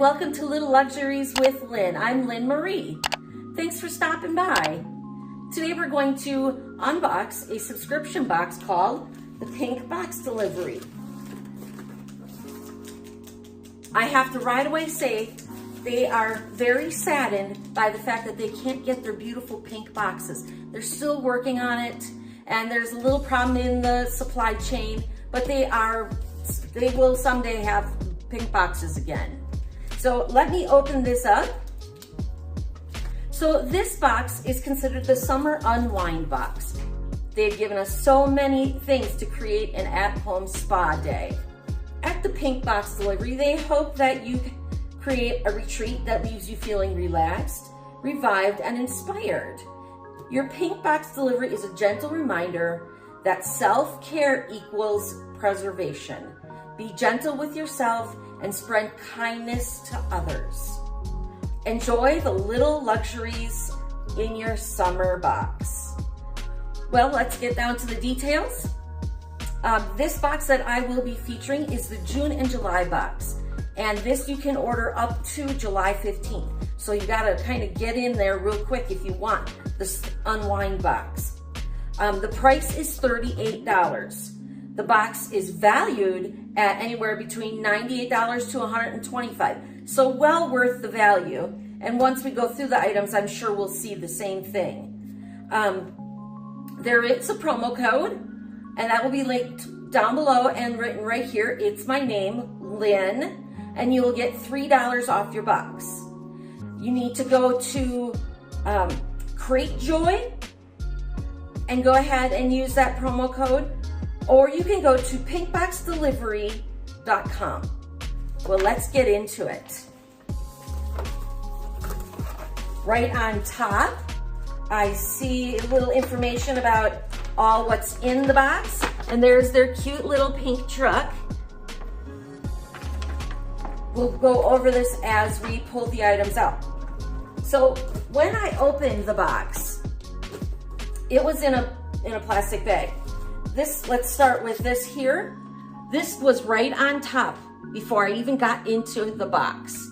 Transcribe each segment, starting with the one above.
welcome to Little Luxuries with Lynn. I'm Lynn Marie. Thanks for stopping by. Today we're going to unbox a subscription box called the Pink Box Delivery. I have to right away say they are very saddened by the fact that they can't get their beautiful pink boxes. They're still working on it, and there's a little problem in the supply chain, but they will someday have pink boxes again. So let me open this up. So this box is considered the summer unwind box. They've given us so many things to create an at-home spa day. At the Pink Box Delivery, they hope that you create a retreat that leaves you feeling relaxed, revived, and inspired. Your Pink Box Delivery is a gentle reminder that self-care equals preservation. Be gentle with yourself and spread kindness to others. Enjoy the little luxuries in your summer box. Well, let's get down to the details. This box that I will be featuring is the June and July box. And this you can order up to July 15th. So you gotta kind of get in there real quick if you want this unwind box. The price is $38. The box is valued at anywhere between $98 to $125. So well worth the value. And once we go through the items, I'm sure we'll see the same thing. There is a promo code, and that will be linked down below and written right here. It's my name, Lynn, and you will get $3 off your box. You need to go to Create Joy and go ahead and use that promo code, or you can go to pinkboxdelivery.com. Well, let's get into it. Right on top, I see a little information about all what's in the box, and there's their cute little pink truck. We'll go over this as we pull the items out. So when I opened the box, it was in a plastic bag. Let's start with this here. This was right on top before I even got into the box.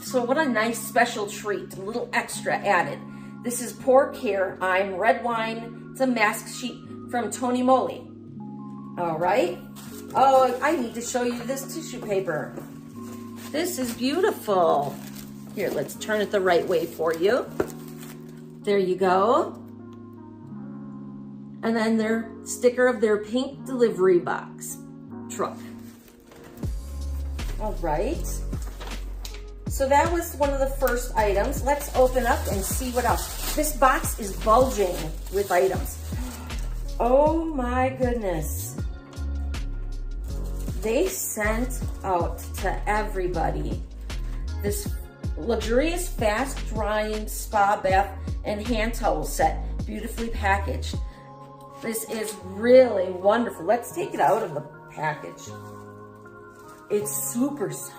So what a nice special treat, a little extra added. This is Pour Care I'm Red Wine. It's a mask sheet from Tony Moly. All right. Oh, I need to show you this tissue paper. This is beautiful. Here, let's turn it the right way for you. There you go. And then their sticker of their pink delivery box truck. All right. So that was one of the first items. Let's open up and see what else. This box is bulging with items. Oh my goodness. They sent out to everybody this luxurious fast drying spa bath and hand towel set, beautifully packaged. This is really wonderful. Let's take it out of the package. It's super soft.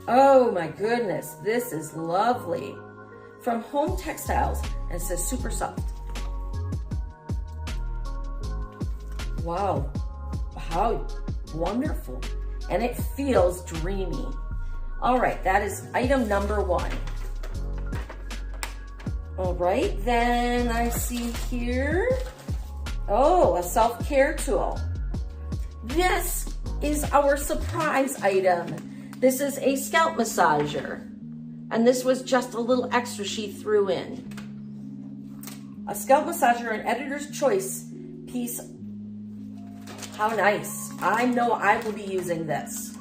Oh my goodness, this is lovely. From Home Textiles, and it says super soft. Wow, how wonderful. And it feels dreamy. All right, that is item number one. All right, then I see here, oh, a self-care tool. This is our surprise item. This is a scalp massager, and this was just a little extra she threw in. A scalp massager, an editor's choice piece. How nice. I know I will be using this.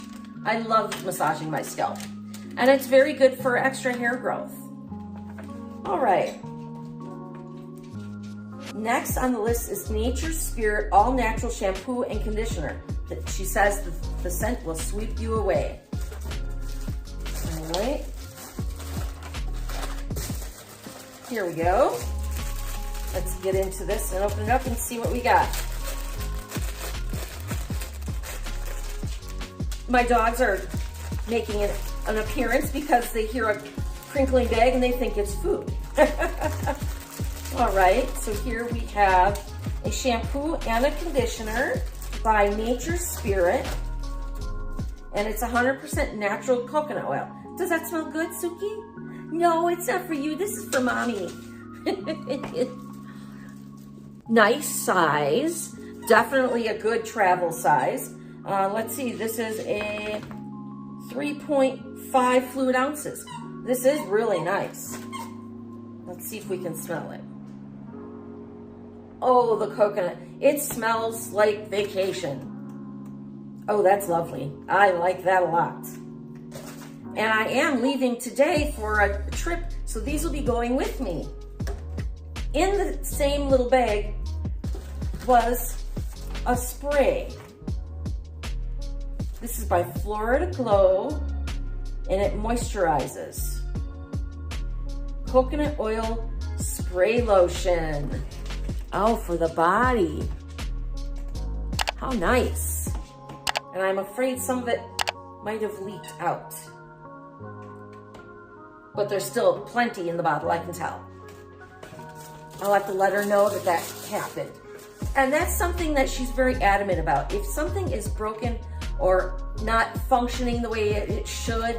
I love massaging my scalp, and it's very good for extra hair growth. All right. Next on the list is Nature's Spirit All Natural Shampoo and Conditioner. She says the scent will sweep you away. All right. Here we go. Let's get into this and open it up and see what we got. My dogs are making an appearance because they hear a crinkling bag and they think it's food. All right, so here we have a shampoo and a conditioner by Nature's Spirit. And it's 100% natural coconut oil. Does that smell good, Suki? No, it's not for you. This is for mommy. Nice size. Definitely a good travel size. Let's see, this is a 3.5 fluid ounces. This is really nice. Let's see if we can smell it. Oh, the coconut. It smells like vacation. Oh, that's lovely. I like that a lot. And I am leaving today for a trip, so these will be going with me. In the same little bag was a spray. This is by Florida Glow, and it moisturizes. Coconut oil spray lotion. Oh, for the body. How nice. And I'm afraid some of it might have leaked out. But there's still plenty in the bottle, I can tell. I'll have to let her know that that happened. And that's something that she's very adamant about. If something is broken or not functioning the way it should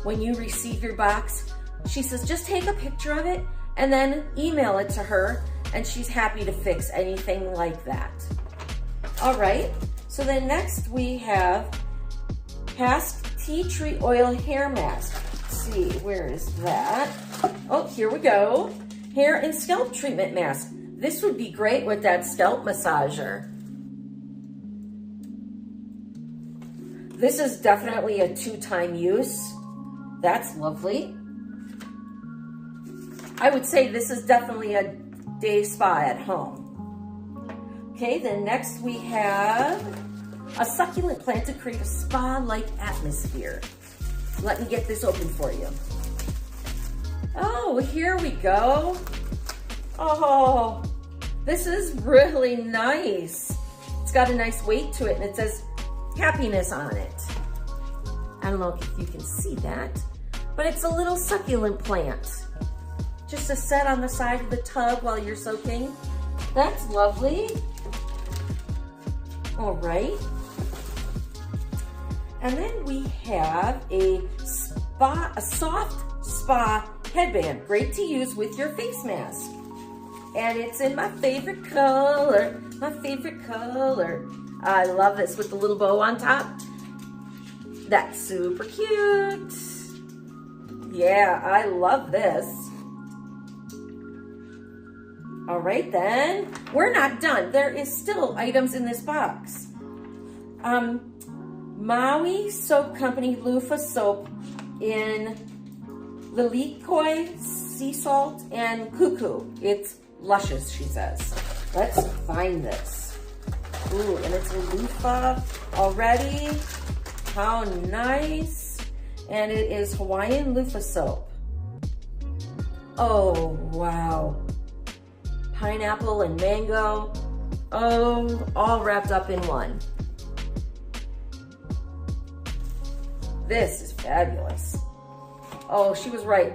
when you receive your box, she says, just take a picture of it and then email it to her, and she's happy to fix anything like that. All right, so then next we have Cask Tea Tree Oil Hair Mask. Let's see, where is that? Oh, here we go. Hair and scalp treatment mask. This would be great with that scalp massager. This is definitely a 2-time use. That's lovely. I would say this is definitely a day spa at home. Okay, then next we have a succulent plant to create a spa-like atmosphere. Let me get this open for you. Oh, here we go. Oh, this is really nice. It's got a nice weight to it, and it says happiness on it. I don't know if you can see that, but it's a little succulent plant. Just to set on the side of the tub while you're soaking. That's lovely. All right. And then we have a soft spa headband. Great to use with your face mask. And it's in my favorite color. My favorite color. I love this with the little bow on top. That's super cute. Yeah, I love this. All right then, we're not done. There is still items in this box. Maui Soap Company loofah soap in Lilikoi, sea salt, and cuckoo. It's luscious, she says. Let's find this. Ooh, and it's a loofah already. How nice. And it is Hawaiian loofah soap. Oh, wow. Pineapple and mango. Oh, all wrapped up in one. This is fabulous. Oh, she was right.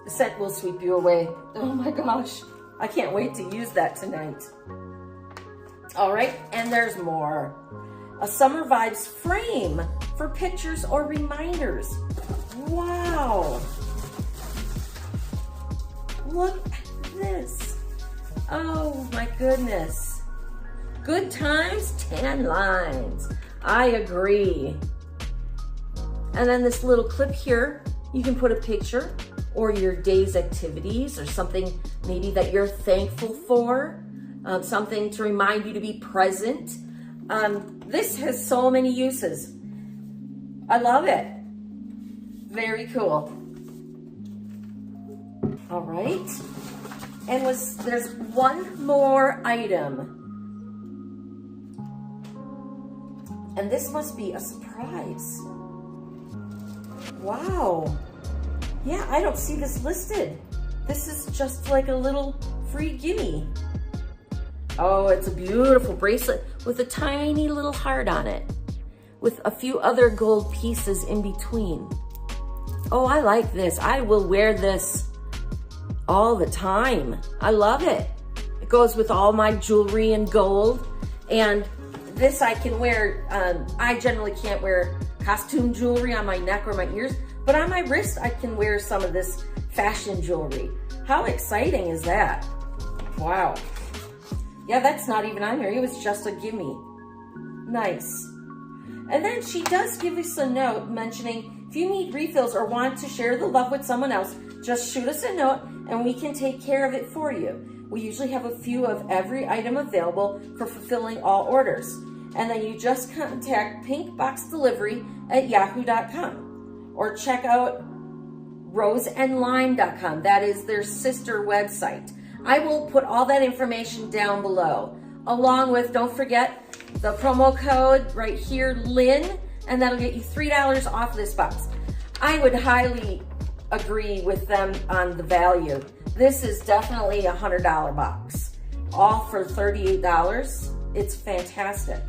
The scent will sweep you away. Oh my gosh. I can't wait to use that tonight. All right, and there's more. A Summer Vibes frame for pictures or reminders. Wow. Look at this. Oh my goodness. Good times, tan lines. I agree. And then this little clip here, you can put a picture or your day's activities or something maybe that you're thankful for, something to remind you to be present. This has so many uses. I love it. Very cool. All right. And there's one more item. And this must be a surprise. Wow. Yeah, I don't see this listed. This is just like a little free gimme. Oh, it's a beautiful bracelet with a tiny little heart on it with a few other gold pieces in between. Oh, I like this. I will wear this all the time. I love it. It goes with all my jewelry and gold. And this I can wear. I generally can't wear costume jewelry on my neck or my ears, but on my wrist, I can wear some of this fashion jewelry. How exciting is that? Wow. Yeah, that's not even on here. It was just a gimme. Nice. And then she does give us a note mentioning if you need refills or want to share the love with someone else, just shoot us a note and we can take care of it for you. We usually have a few of every item available for fulfilling all orders. And then you just contact pinkboxdelivery@yahoo.com or check out roseandlime.com. That is their sister website. I will put all that information down below, along with, don't forget, the promo code right here, Lynn, and that'll get you $3 off this box. I would highly agree with them on the value. This is definitely a $100 box. All for $38. It's fantastic.